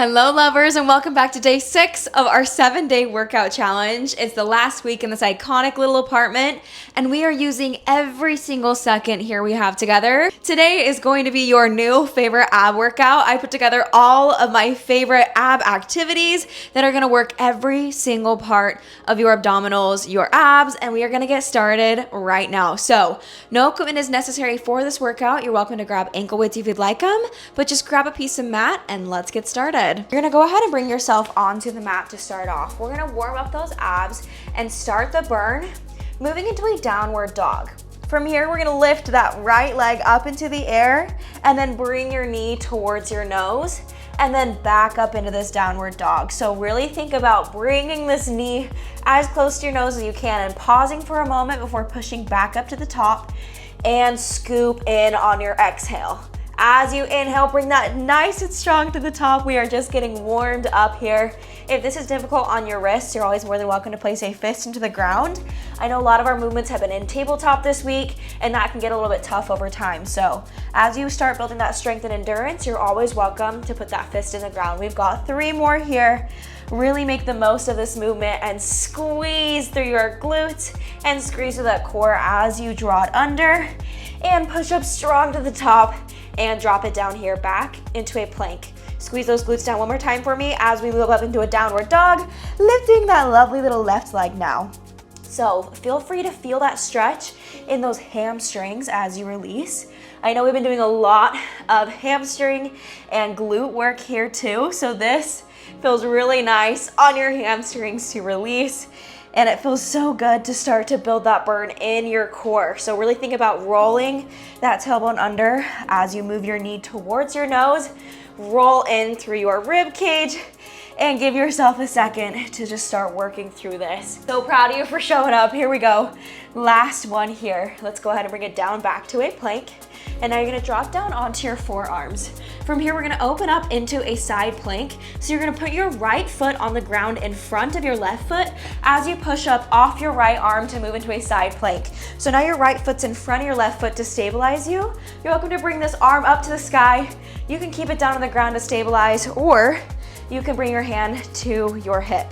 Hello lovers, and welcome back to day 6 of our 7-day workout challenge. It's the last week in this iconic little apartment, and we are using every single second here we have together. Today is going to be your new favorite ab workout. I put together all of my favorite ab activities that are going to work every single part of your abdominals, your abs, and we are going to get started right now. So no equipment is necessary for this workout. You're welcome to grab ankle weights if you'd like them, but just grab a piece of mat and let's get started. You're gonna go ahead and bring yourself onto the mat to start off. We're gonna warm up those abs and start the burn, moving into a downward dog. From here, we're gonna lift that right leg up into the air and then bring your knee towards your nose and then back up into this downward dog. So really think about bringing this knee as close to your nose as you can and pausing for a moment before pushing back up to the top and scoop in on your exhale. As you inhale, bring that nice and strong to the top. We are just getting warmed up here. If this is difficult on your wrists, you're always more than welcome to place a fist into the ground. I know a lot of our movements have been in tabletop this week, and that can get a little bit tough over time. So as you start building that strength and endurance, you're always welcome to put that fist in the ground. We've got 3 more here. Really make the most of this movement and squeeze through your glutes and squeeze through that core as you draw it under and push up strong to the top and drop it down here back into a plank. Squeeze those glutes down one more time for me as we move up into a downward dog, lifting that lovely little left leg now. So feel free to feel that stretch in those hamstrings as you release. I know we've been doing a lot of hamstring and glute work here too, so this feels really nice on your hamstrings to release. And it feels so good to start to build that burn in your core. So really think about rolling that tailbone under as you move your knee towards your nose, roll in through your rib cage, and give yourself a second to just start working through this. So proud of you for showing up. Here we go. Last one here. Let's go ahead and bring it down back to a plank. And now you're gonna drop down onto your forearms. From here, we're gonna open up into a side plank. So you're gonna put your right foot on the ground in front of your left foot as you push up off your right arm to move into a side plank. So now your right foot's in front of your left foot to stabilize you. You're welcome to bring this arm up to the sky. You can keep it down on the ground to stabilize, or you can bring your hand to your hip.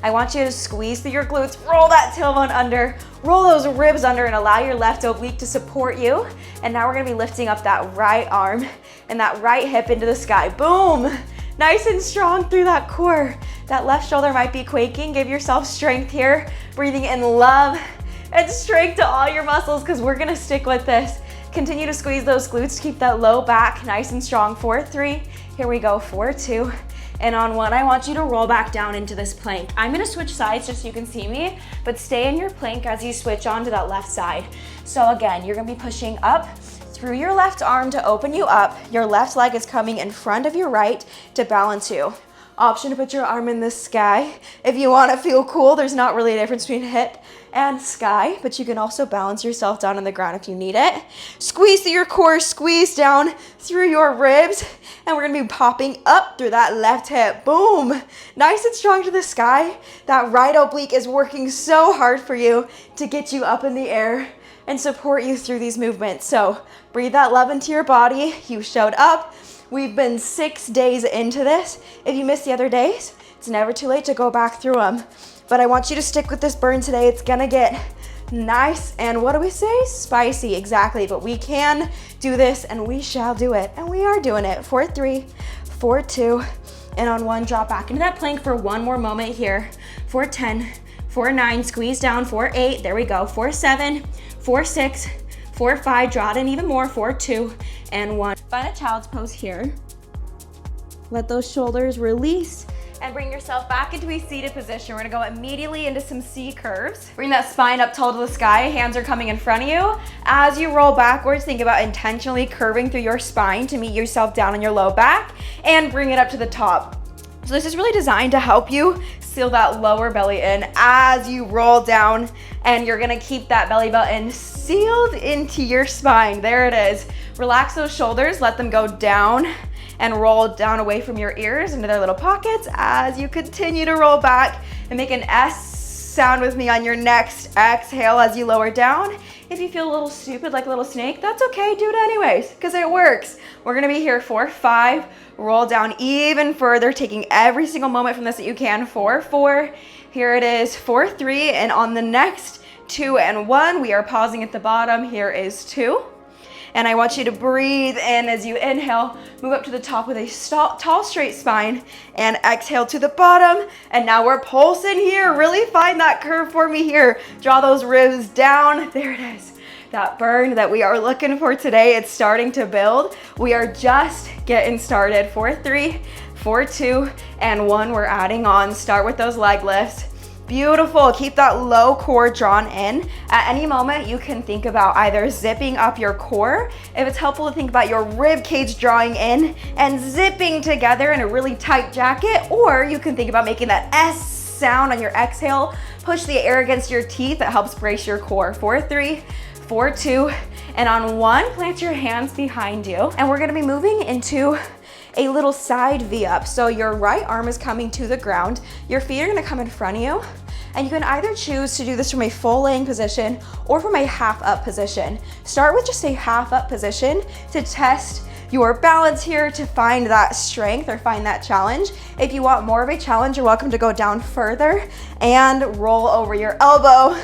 I want you to squeeze through your glutes, roll that tailbone under, roll those ribs under, and allow your left oblique to support you. And now we're gonna be lifting up that right arm and that right hip into the sky. Boom! Nice and strong through that core. That left shoulder might be quaking. Give yourself strength here. Breathing in love and strength to all your muscles, because we're gonna stick with this. Continue to squeeze those glutes to keep that low back nice and strong. 4, 3, here we go, 4, 2, and on 1, I want you to roll back down into this plank. I'm gonna switch sides just so you can see me, but stay in your plank as you switch on to that left side. So again, you're gonna be pushing up through your left arm to open you up. Your left leg is coming in front of your right to balance you. Option to put your arm in the sky. If you wanna feel cool, there's not really a difference between hip and sky, but you can also balance yourself down on the ground if you need it. Squeeze through your core, squeeze down through your ribs, and we're gonna be popping up through that left hip. Boom! Nice and strong to the sky. That right oblique is working so hard for you to get you up in the air and support you through these movements. So breathe that love into your body. You showed up. We've been 6 days into this. If you missed the other days, it's never too late to go back through them. But I want you to stick with this burn today. It's gonna get nice and, what do we say? Spicy, exactly. But we can do this and we shall do it. And we are doing it. 4, 3, 4, 2, and on 1, drop back into that plank for one more moment here. 4, 10, 4, 9, squeeze down. 4, 8, there we go. 4, 7, 4, 6, 4, 5, draw it in even more. 4, 2, and 1. Find a child's pose here. Let those shoulders release and bring yourself back into a seated position. We're gonna go immediately into some C curves. Bring that spine up tall to the sky. Hands are coming in front of you. As you roll backwards, think about intentionally curving through your spine to meet yourself down on your low back and bring it up to the top. So this is really designed to help you seal that lower belly in as you roll down, and you're gonna keep that belly button sealed into your spine. There it is. Relax those shoulders, let them go down and roll down away from your ears into their little pockets as you continue to roll back and make an S sound with me on your next exhale as you lower down. If you feel a little stupid, like a little snake, that's okay, do it anyways, because it works. We're gonna be here for 5, roll down even further, taking every single moment from this that you can. 4, 4, here it is, 4, 3, and on the next 2 and 1, we are pausing at the bottom. Here is 2. And I want you to breathe in as you inhale, move up to the top with a tall, straight spine, and exhale to the bottom. And now we're pulsing here. Really find that curve for me here. Draw those ribs down. There it is. That burn that we are looking for today, it's starting to build. We are just getting started. 4, 3, 4, 2, and 1. We're adding on. Start with those leg lifts. Beautiful. Keep that low core drawn in. At any moment, you can think about either zipping up your core. If it's helpful to think about your rib cage drawing in and zipping together in a really tight jacket, or you can think about making that S sound on your exhale. Push the air against your teeth. That helps brace your core. 4, 3, 4, 2, and on 1, plant your hands behind you. And we're gonna be moving into a little side V up. So your right arm is coming to the ground. Your feet are gonna come in front of you. And you can either choose to do this from a full laying position or from a half up position. Start with just a half up position to test your balance here, to find that strength or find that challenge. If you want more of a challenge, you're welcome to go down further and roll over your elbow.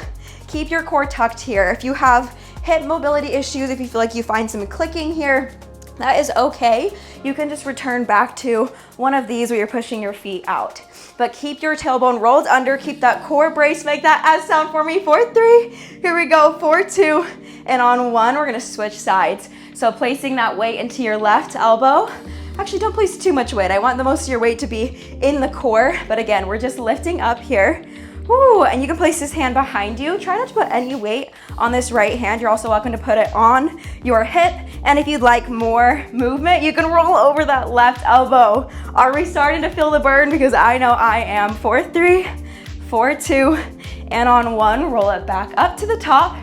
Keep your core tucked here. If you have hip mobility issues, if you feel like you find some clicking here, that is okay. You can just return back to one of these where you're pushing your feet out. But keep your tailbone rolled under, keep that core brace, make that S sound for me. 4, 3, here we go, 4, 2, and on 1, we're gonna switch sides. So placing that weight into your left elbow. Actually, don't place too much weight. I want the most of your weight to be in the core, but again, we're just lifting up here. Woo, and you can place this hand behind you. Try not to put any weight on this right hand. You're also welcome to put it on your hip. And if you'd like more movement, you can roll over that left elbow. Are we starting to feel the burn? Because I know I am. 4, 3, 4, 2, and on 1, roll it back up to the top.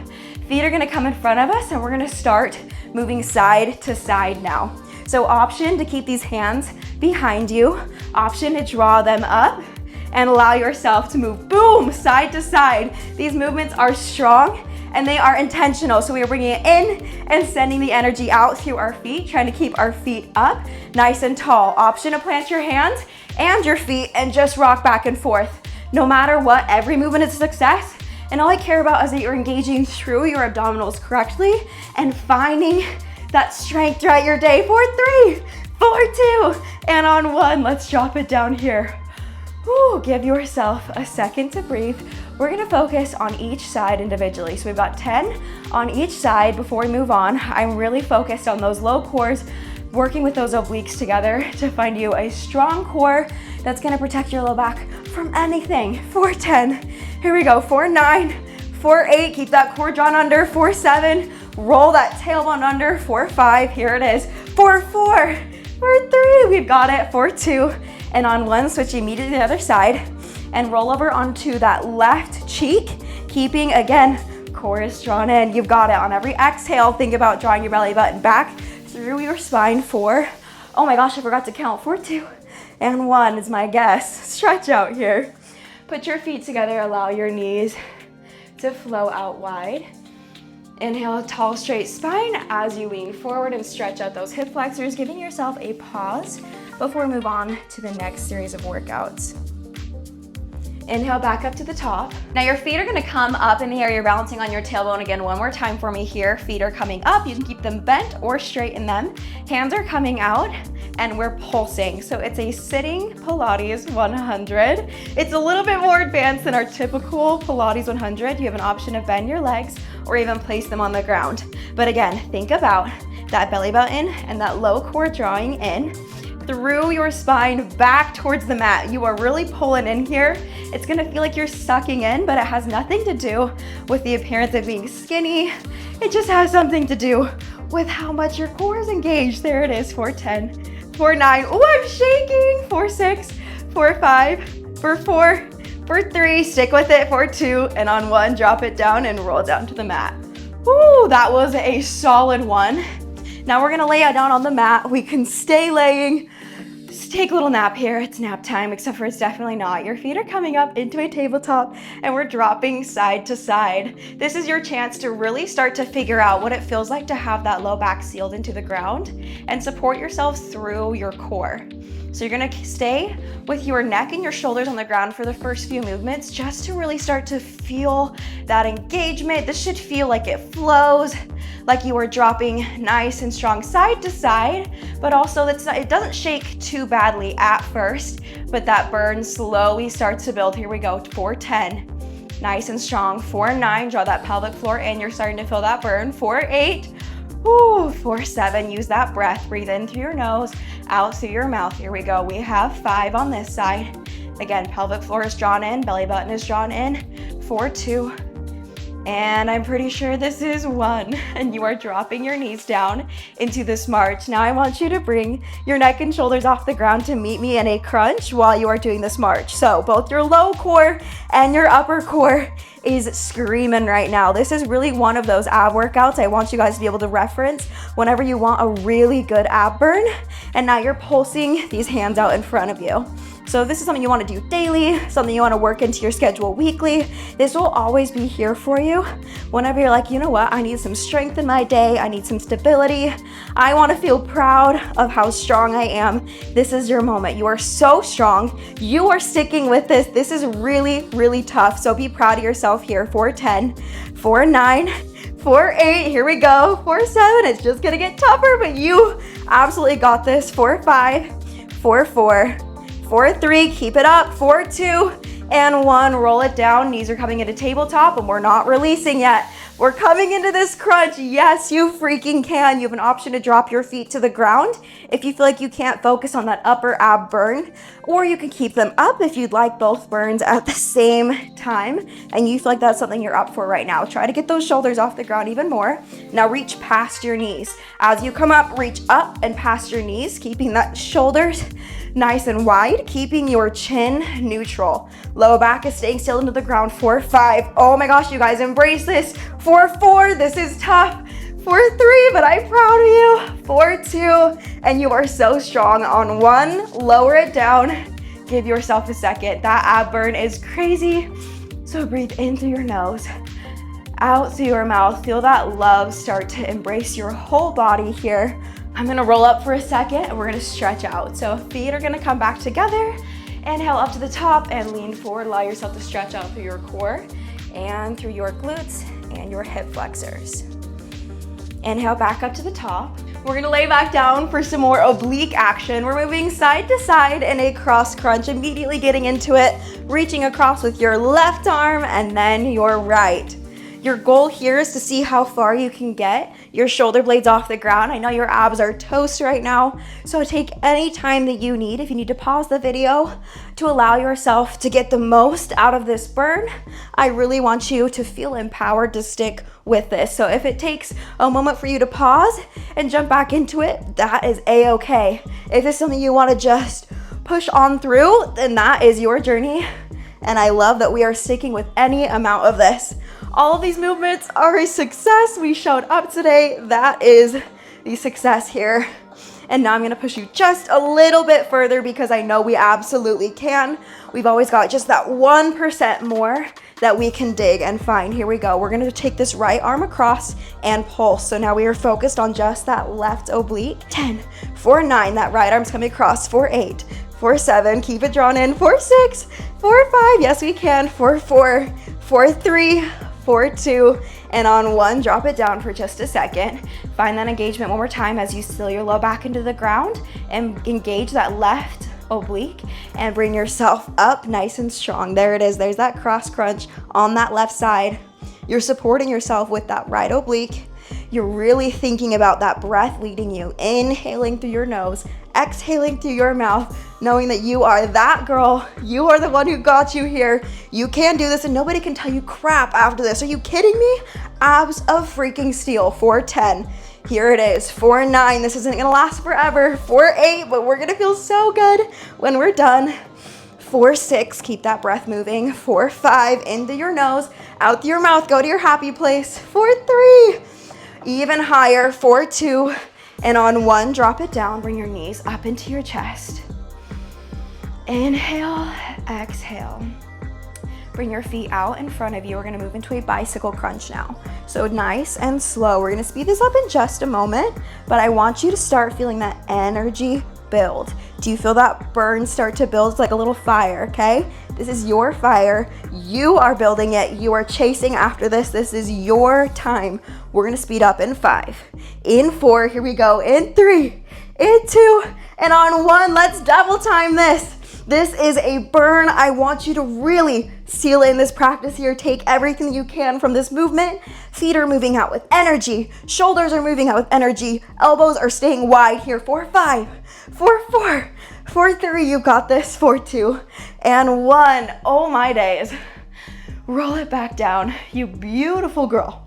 Feet are gonna come in front of us, and we're gonna start moving side to side now. So option to keep these hands behind you. Option to draw them up and allow yourself to move, boom, side to side. These movements are strong and they are intentional. So we are bringing it in and sending the energy out through our feet, trying to keep our feet up nice and tall. Option to plant your hands and your feet and just rock back and forth. No matter what, every movement is a success. And all I care about is that you're engaging through your abdominals correctly and finding that strength throughout your day. 4, 3, 4, 2, and on 1, let's drop it down here. Ooh, give yourself a second to breathe. We're gonna focus on each side individually. So we've got 10 on each side. Before we move on, I'm really focused on those low cores, working with those obliques together to find you a strong core that's gonna protect your low back from anything. 4, 10, here we go. 4, 9, 4, 8, keep that core drawn under. 4, 7, roll that tailbone under. 4, 5, here it is. 4, 4, 4, 3, we've got it. 4, 2, and on 1, switch immediately to the other side and roll over onto that left cheek, keeping, again, core is drawn in. You've got it. On every exhale, think about drawing your belly button back through your spine. 4, oh my gosh, I forgot to count. 4, 2, and 1 is my guess. Stretch out here. Put your feet together, allow your knees to flow out wide. Inhale, a tall, straight spine as you lean forward and stretch out those hip flexors, giving yourself a pause before we move on to the next series of workouts. Inhale back up to the top. Now your feet are gonna come up in the air. You're balancing on your tailbone again. One more time for me here. Feet are coming up. You can keep them bent or straighten them. Hands are coming out and we're pulsing. So it's a sitting Pilates 100. It's a little bit more advanced than our typical Pilates 100. You have an option to bend your legs or even place them on the ground. But again, think about that belly button and that low core drawing in through your spine back towards the mat. You are really pulling in here. It's gonna feel like you're sucking in, but it has nothing to do with the appearance of being skinny. It just has something to do with how much your core is engaged. There it is, 4, 10, 4, 9. Oh, I'm shaking. 4, 6, 4, 5, 4, 4, 4, 3. Stick with it. 4, 2, and on 1, drop it down and roll down to the mat. Woo, that was a solid one. Now we're gonna lay it down on the mat. We can stay laying, Just take a little nap here. It's nap time, except for it's definitely not. Your feet are coming up into a tabletop and we're dropping side to side. This is your chance to really start to figure out what it feels like to have that low back sealed into the ground and support yourself through your core. So you're gonna stay with your neck and your shoulders on the ground for the first few movements, just to really start to feel that engagement. This should feel like it flows, like you are dropping nice and strong side to side, but also it doesn't shake too badly at first, but that burn slowly starts to build. Here we go, 4, 10, nice and strong. 4, 9, draw that pelvic floor in, you're starting to feel that burn. 4, 8, woo, 4, 7, use that breath, breathe in through your nose, out through your mouth. Here we go, we have 5 on this side. Again, pelvic floor is drawn in, belly button is drawn in. 4, 2, and I'm pretty sure this is 1, and you are dropping your knees down into this march. Now I want you to bring your neck and shoulders off the ground to meet me in a crunch while you are doing this march. So both your low core and your upper core is screaming right now. This is really one of those ab workouts I want you guys to be able to reference whenever you want a really good ab burn. And now you're pulsing these hands out in front of you. So this is something you want to do daily, something you want to work into your schedule weekly. This will always be here for you whenever you're like, you know what, I need some strength in my day, I need some stability, I want to feel proud of how strong I am. This is your moment. You are so strong. You are sticking with this. This is really, really tough. So be proud of yourself here. 4, 10, 4, 9, 4, 8, here we go. 4, 7, it's just gonna get tougher, but you absolutely got this. 4, 5, 4, 4, 4, 3, keep it up. 4, 2, and 1, roll it down. Knees are coming into tabletop and we're not releasing yet. We're coming into this crunch. Yes, you freaking can. You have an option to drop your feet to the ground if you feel like you can't focus on that upper ab burn, or you can keep them up if you'd like both burns at the same time and you feel like that's something you're up for right now. Try to get those shoulders off the ground even more. Now reach past your knees. As you come up, reach up and past your knees, keeping that shoulders nice and wide, keeping your chin neutral. Low back is staying still into the ground. 4, 5. Oh my gosh, you guys, embrace this. 4, 4, this is tough. 4, 3, but I'm proud of you. 4, 2, and you are so strong. On 1, lower it down. Give yourself a second. That ab burn is crazy. So breathe in through your nose, out through your mouth. Feel that love start to embrace your whole body here. I'm gonna roll up for a second and we're gonna stretch out. So feet are gonna come back together. Inhale up to the top and lean forward. Allow yourself to stretch out through your core and through your glutes and your hip flexors. Inhale back up to the top. We're gonna lay back down for some more oblique action. We're moving side to side in a cross crunch, immediately getting into it, reaching across with your left arm and then your right. Your goal here is to see how far you can get your shoulder blades off the ground. I know your abs are toast right now, so take any time that you need. If you need to pause the video to allow yourself to get the most out of this burn, I really want you to feel empowered to stick with this. So if it takes a moment for you to pause and jump back into it, that is a-okay. If it's something you want to just push on through, then that is your journey. And I love that we are sticking with any amount of this. All of these movements are a success. We showed up today. That is the success here. And now I'm gonna push you just a little bit further because I know we absolutely can. We've always got just that 1% more that we can dig and find. Here we go. We're gonna take this right arm across and pulse. So now we are focused on just that left oblique. 10, 4, 9, that right arm's coming across. 4, 8, 4, 7, keep it drawn in. 4, 6, 4, 5, yes we can. 4, 4, 4, 3, 4, 2, and on 1, drop it down for just a second. Find that engagement one more time as you seal your low back into the ground and engage that left oblique and bring yourself up nice and strong. There it is. There's that cross crunch on that left side. You're supporting yourself with that right oblique. You're really thinking about that breath leading you, inhaling through your nose, exhaling through your mouth, knowing that you are that girl. You are the one who got you here. You can do this and nobody can tell you crap after this. Are you kidding me? Abs of freaking steel. 4, 10. Here it is. 4, 9. This isn't gonna last forever. 4, 8, but we're gonna feel so good when we're done. 4, 6, keep that breath moving. 4, 5, into your nose, out through your mouth, go to your happy place. 4, 3, even higher. 4, 2, and on 1, drop it down, bring your knees up into your chest. Inhale, exhale. Bring your feet out in front of you. We're gonna move into a bicycle crunch now. So nice and slow. We're gonna speed this up in just a moment, but I want you to start feeling that energy build. Do you feel that burn start to build? It's like a little fire, okay? This is your fire. You are building it. You are chasing after this. This is your time. We're gonna speed up in 5, in 4, here we go, in 3, in 2, and on 1, let's double time this. This is a burn. I want you to really seal in this practice here. Take everything you can from this movement. Feet are moving out with energy. Shoulders are moving out with energy. Elbows are staying wide here. 4, 5, 4, 4, 4, 3. You got this. 4, 2, and 1. Oh my days. Roll it back down. You beautiful girl.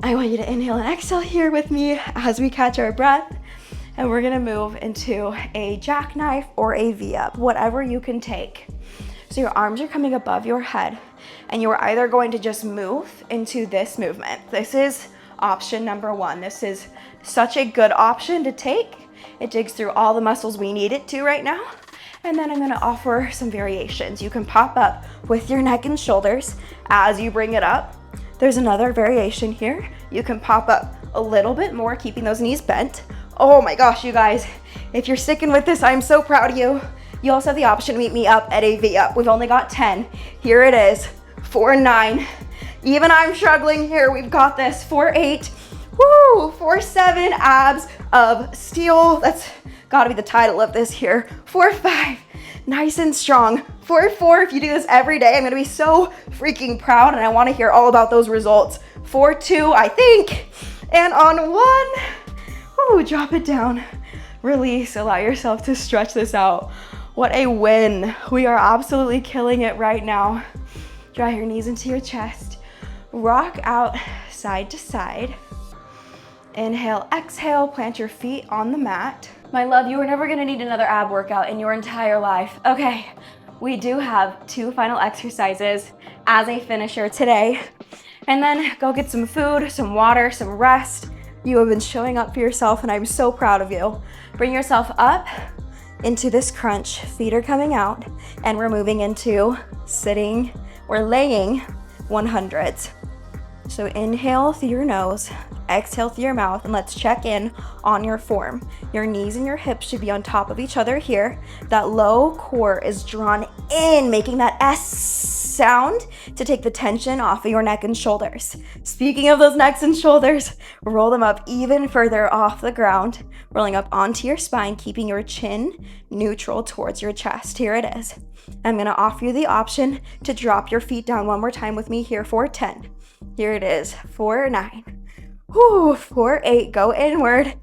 I want you to inhale and exhale here with me as we catch our breath. And we're gonna move into a jackknife or a V-up, whatever you can take. So your arms are coming above your head, and you are either going to just move into this movement. This is option number 1. This is such a good option to take. It digs through all the muscles we need it to right now. And then I'm gonna offer some variations. You can pop up with your neck and shoulders as you bring it up. There's another variation here. You can pop up a little bit more, keeping those knees bent. Oh my gosh, you guys, if you're sticking with this, I'm so proud of you. You also have the option to meet me up at a V-up. We've only got 10. Here it is, 4, 9. Even I'm struggling here. We've got this. 4, 8. Woo! 4, 7. Abs of steel. That's gotta be the title of this here. 4, 5. Nice and strong. 4, 4. If you do this every day, I'm gonna be so freaking proud, and I wanna hear all about those results. 4, 2, I think. And on 1. Ooh, drop it down, release, allow yourself to stretch this out. What a win. We are absolutely killing it right now. Draw your knees into your chest. Rock out side to side. Inhale, exhale, plant your feet on the mat. My love, you are never gonna need another ab workout in your entire life. Okay, we do have 2 final exercises as a finisher today. And then go get some food, some water, some rest. You have been showing up for yourself, and I'm so proud of you. Bring yourself up into this crunch. Feet are coming out, and we're moving into sitting or laying 100s. So inhale through your nose, exhale through your mouth, and let's check in on your form. Your knees and your hips should be on top of each other here. That low core is drawn in, making that S sound to take the tension off of your neck and shoulders. Speaking of those necks and shoulders, roll them up even further off the ground, rolling up onto your spine, keeping your chin neutral towards your chest. Here it is. I'm gonna offer you the option to drop your feet down one more time with me here for 10. Here it is, 4, 9. Whew, 4, 8, go inward.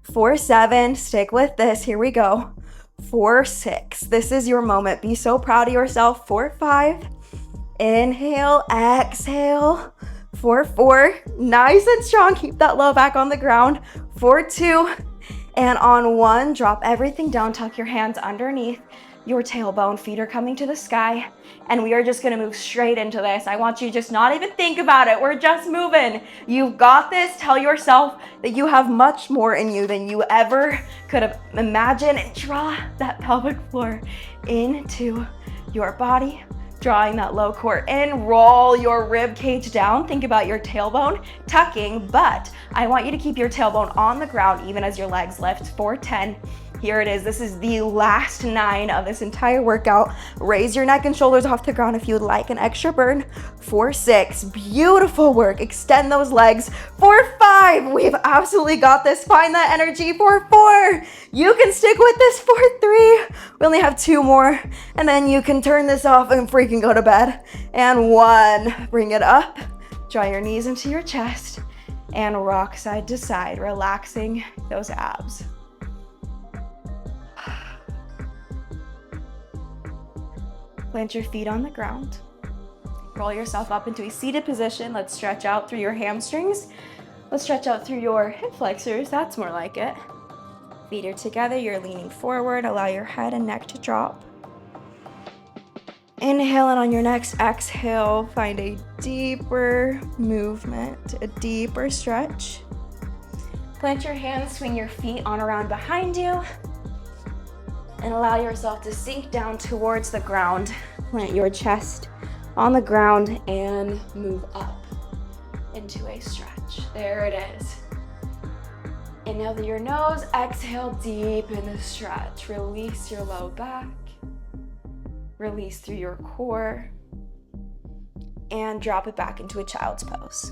4, 7, stick with this, here we go. 4, 6, this is your moment. Be so proud of yourself. 4, 5, inhale, exhale. 4, 4, nice and strong. Keep that low back on the ground. 4, 2, and on 1, drop everything down, tuck your hands underneath your tailbone. Feet are coming to the sky, and we are just gonna move straight into this. I want you to just not even think about it. We're just moving. You've got this. Tell yourself that you have much more in you than you ever could have imagined, and draw that pelvic floor into your body, drawing that low core in. Roll your rib cage down. Think about your tailbone tucking, but I want you to keep your tailbone on the ground even as your legs lift. 4, 10. Here it is. This is the last 9 of this entire workout. Raise your neck and shoulders off the ground if you would like an extra burn. 4, 6, beautiful work. Extend those legs. 4, 5, we've absolutely got this. Find that energy. 4, 4, you can stick with this. 4, 3, we only have 2 more, and then you can turn this off and freaking go to bed. And 1, bring it up. Draw your knees into your chest and rock side to side, relaxing those abs. Plant your feet on the ground. Roll yourself up into a seated position. Let's stretch out through your hamstrings. Let's stretch out through your hip flexors. That's more like it. Feet are together. You're leaning forward. Allow your head and neck to drop. Inhale, and on your next exhale, find a deeper movement, a deeper stretch. Plant your hands, swing your feet on around behind you. And allow yourself to sink down towards the ground. Plant your chest on the ground and move up into a stretch. There it is. Inhale through your nose, exhale deep in the stretch. Release your low back. Release through your core. And drop it back into a child's pose.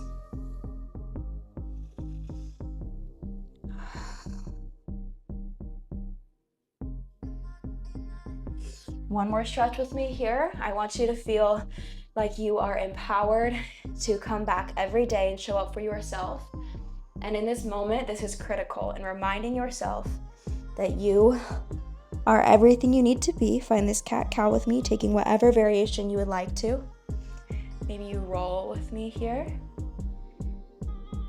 One more stretch with me here. I want you to feel like you are empowered to come back every day and show up for yourself. And in this moment, this is critical in reminding yourself that you are everything you need to be. Find this cat-cow with me, taking whatever variation you would like to. Maybe you roll with me here.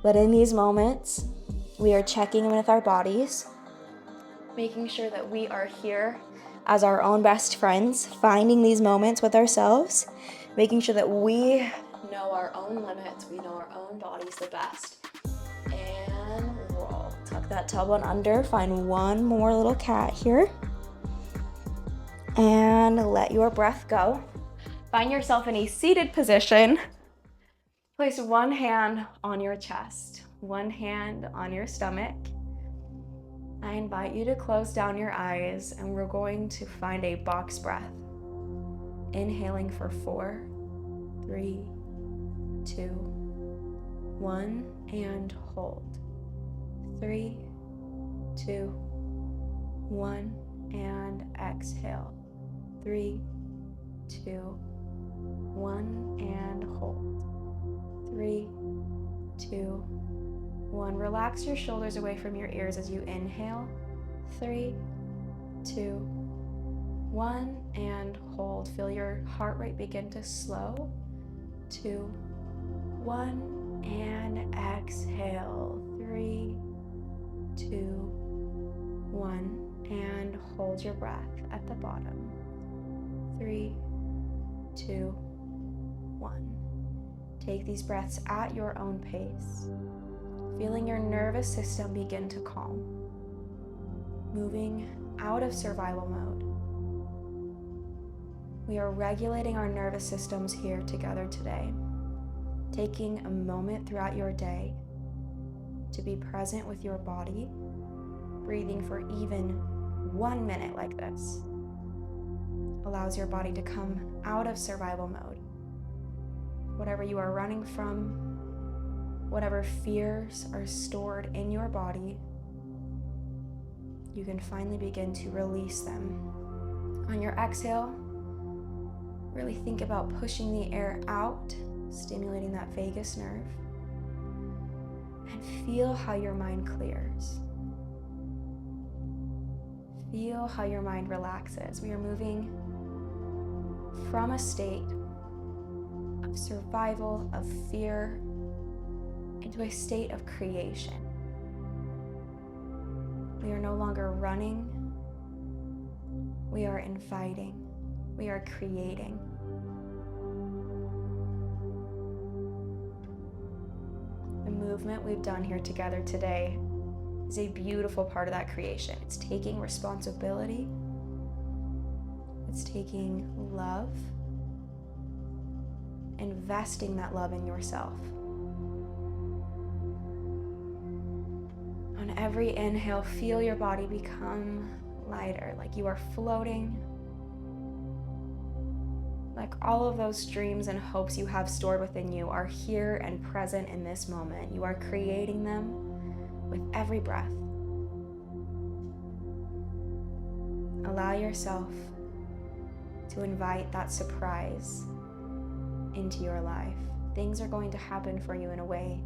But in these moments, we are checking in with our bodies, making sure that we are here as our own best friends, finding these moments with ourselves, making sure that we know our own limits, we know our own bodies the best. And roll. Tuck that tailbone under, find one more little cat here. And let your breath go. Find yourself in a seated position. Place one hand on your chest, one hand on your stomach. I invite you to close down your eyes and we're going to find a box breath. Inhaling for 4, 3, 2, 1, and hold. 3, 2, 1, and exhale. 3, 2, 1, and hold. 3, 2, 1. Relax your shoulders away from your ears as you inhale. 3, 2, 1, and hold. Feel your heart rate begin to slow. 2, 1, and exhale. 3, 2, 1, and hold your breath at the bottom. 3, 2, 1. Take these breaths at your own pace. Feeling your nervous system begin to calm. Moving out of survival mode. We are regulating our nervous systems here together today. Taking a moment throughout your day to be present with your body. Breathing for even 1 minute like this allows your body to come out of survival mode. Whatever you are running from, whatever fears are stored in your body, you can finally begin to release them. On your exhale, really think about pushing the air out, stimulating that vagus nerve, and feel how your mind clears. Feel how your mind relaxes. We are moving from a state of survival, of fear, into a state of creation. We are no longer running. We are inviting. We are creating. The movement we've done here together today is a beautiful part of that creation. It's taking responsibility. It's taking love, investing that love in yourself. On every inhale, feel your body become lighter, like you are floating, like all of those dreams and hopes you have stored within you are here and present in this moment. You are creating them with every breath. Allow yourself to invite that surprise into your life. Things are going to happen for you in a way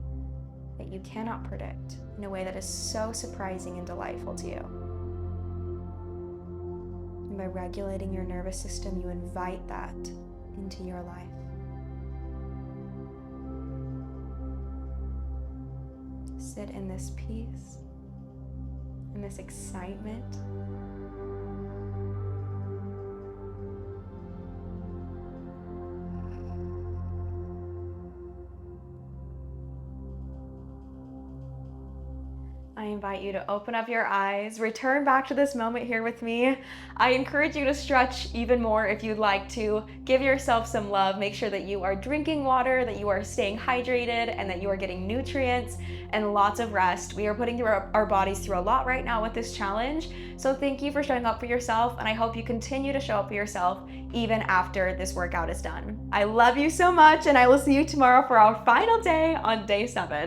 that you cannot predict, in a way that is so surprising and delightful to you. And by regulating your nervous system, you invite that into your life. Sit in this peace, in this excitement. I invite you to open up your eyes, return back to this moment here with me. I encourage you to stretch even more if you'd like to. Give yourself some love. Make sure that you are drinking water, that you are staying hydrated, and that you are getting nutrients and lots of rest. We are putting through our bodies through a lot right now with this challenge. So thank you for showing up for yourself, and I hope you continue to show up for yourself even after this workout is done. I love you so much, and I will see you tomorrow for our final day on day 7.